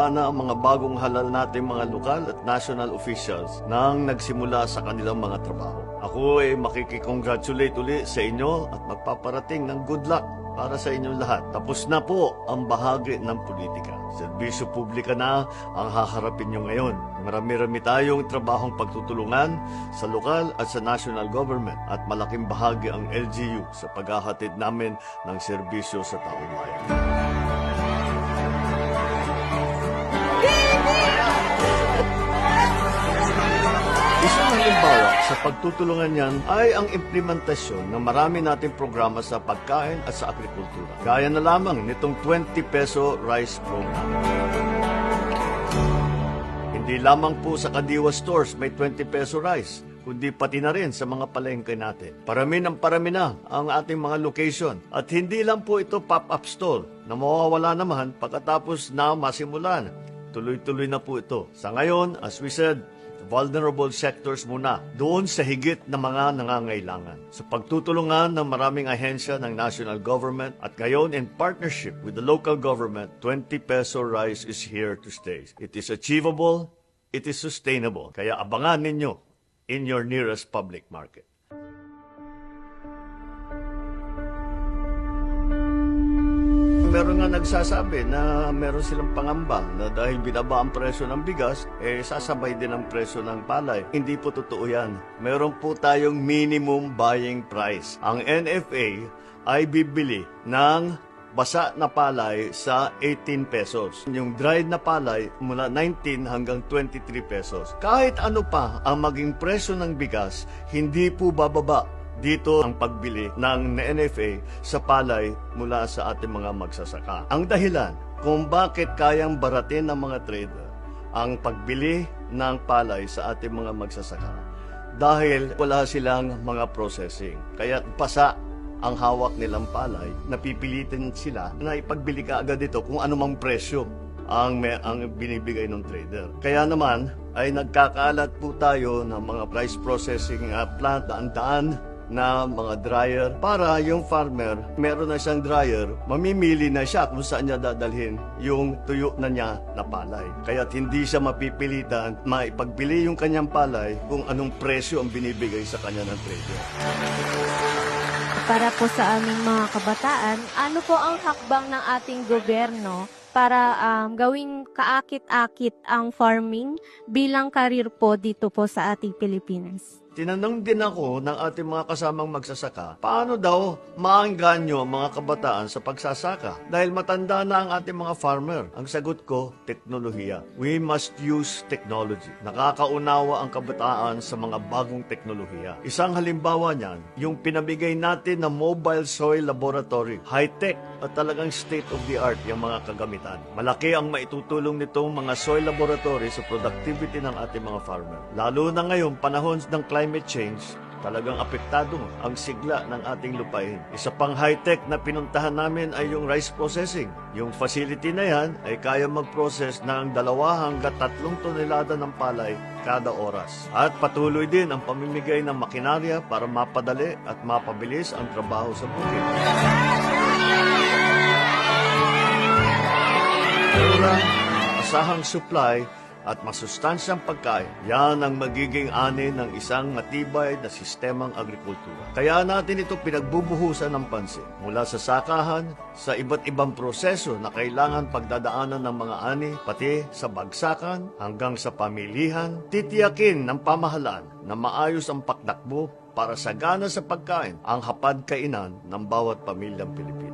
pa na ang mga bagong halal nating mga lokal at national officials nang nagsimula sa kanilang mga trabaho. Ako ay makikicongratulate uli sa inyo at magpaparating ng good luck para sa inyong lahat. Tapos na po ang bahagi ng politika. Serbisyo publika na ang haharapin nyo ngayon. Marami-rami tayong trabahong pagtutulungan sa lokal at sa national government at malaking bahagi ang LGU sa paghahatid namin ng serbisyo sa taong bayan. Isang halimbawa sa pagtutulungan niyan ay ang implementasyon ng marami nating programa sa pagkain at sa agrikultura. Gaya na lamang nitong 20 peso rice program. Hindi lamang po sa Kadiwa stores may 20 peso rice, kundi pati na rin sa mga palengke natin. Parami na ang ating mga location. At hindi lang po ito pop-up store na mawawala naman pagkatapos na masimulan. Tuloy-tuloy na po ito. Sa ngayon, as we said, vulnerable sectors muna, doon sa higit na mga nangangailangan. Sa pagtutulungan ng maraming ahensya ng national government at ngayon in partnership with the local government, 20 peso rice is here to stay. It is achievable, it is sustainable. Kaya abangan ninyo in your nearest public market. Meron nga nagsasabi na meron silang pangamba na dahil binaba ang presyo ng bigas, sasabay din ang presyo ng palay. Hindi po totoo yan. Meron po tayong minimum buying price. Ang NFA ay bibili ng basa na palay sa 18 pesos. Yung dried na palay mula 19 hanggang 23 pesos. Kahit ano pa ang maging presyo ng bigas, hindi po bababa dito ang pagbili ng NFA sa palay mula sa ating mga magsasaka. Ang dahilan kung bakit kayang baratin ng mga trader ang pagbili ng palay sa ating mga magsasaka dahil wala silang mga processing. Kaya basa ang hawak nilang palay, napipilitin sila na ipagbili ka agad ito kung anumang presyo ang binibigay ng trader. Kaya naman ay nagkakalat po tayo ng mga rice processing plant, daan-daan na mga dryer para yung farmer, meron na siyang dryer, mamimili na siya kung saan niya dadalhin yung tuyo na niya na palay. Kaya hindi siya mapipilitan maipagbili yung kanyang palay kung anong presyo ang binibigay sa kanya ng trader. Para po sa aming mga kabataan, ano po ang hakbang ng ating gobyerno para gawing kaakit-akit ang farming bilang karir po dito po sa ating Pilipinas? Tinanong din ako ng ating mga kasamang magsasaka, paano daw maangganyo ang mga kabataan sa pagsasaka? Dahil matanda na ang ating mga farmer. Ang sagot ko, teknolohiya. We must use technology. Nakakaunawa ang kabataan sa mga bagong teknolohiya. Isang halimbawa niyan, yung pinamigay natin na mobile soil laboratory. High-tech at talagang state-of-the-art yung mga kagamitan. Malaki ang maitutulong nitong mga soil laboratory sa productivity ng ating mga farmer. Lalo na ngayon, panahon ng climate change, talagang apektado ang sigla ng ating lupain. Isa pang high-tech na pinuntahan namin ay yung rice processing. Yung facility na yan ay kaya mag-process ng 2 hanggang 3 tonelada ng palay kada oras. At patuloy din ang pamimigay ng makinarya para mapadali at mapabilis ang trabaho sa bukid. Mura, asahang supply at masustansyang pagkain, yan ang magiging ani ng isang matibay na sistemang agrikultura. Kaya natin ito pinagbubuhusan ng pansin mula sa sakahan, sa iba't ibang proseso na kailangan pagdadaanan ng mga ani, pati sa bagsakan hanggang sa pamilihan. Titiyakin ng pamahalaan na maayos ang pakdakbo para sagana sa pagkain ang hapag-kainan ng bawat pamilyang Pilipino.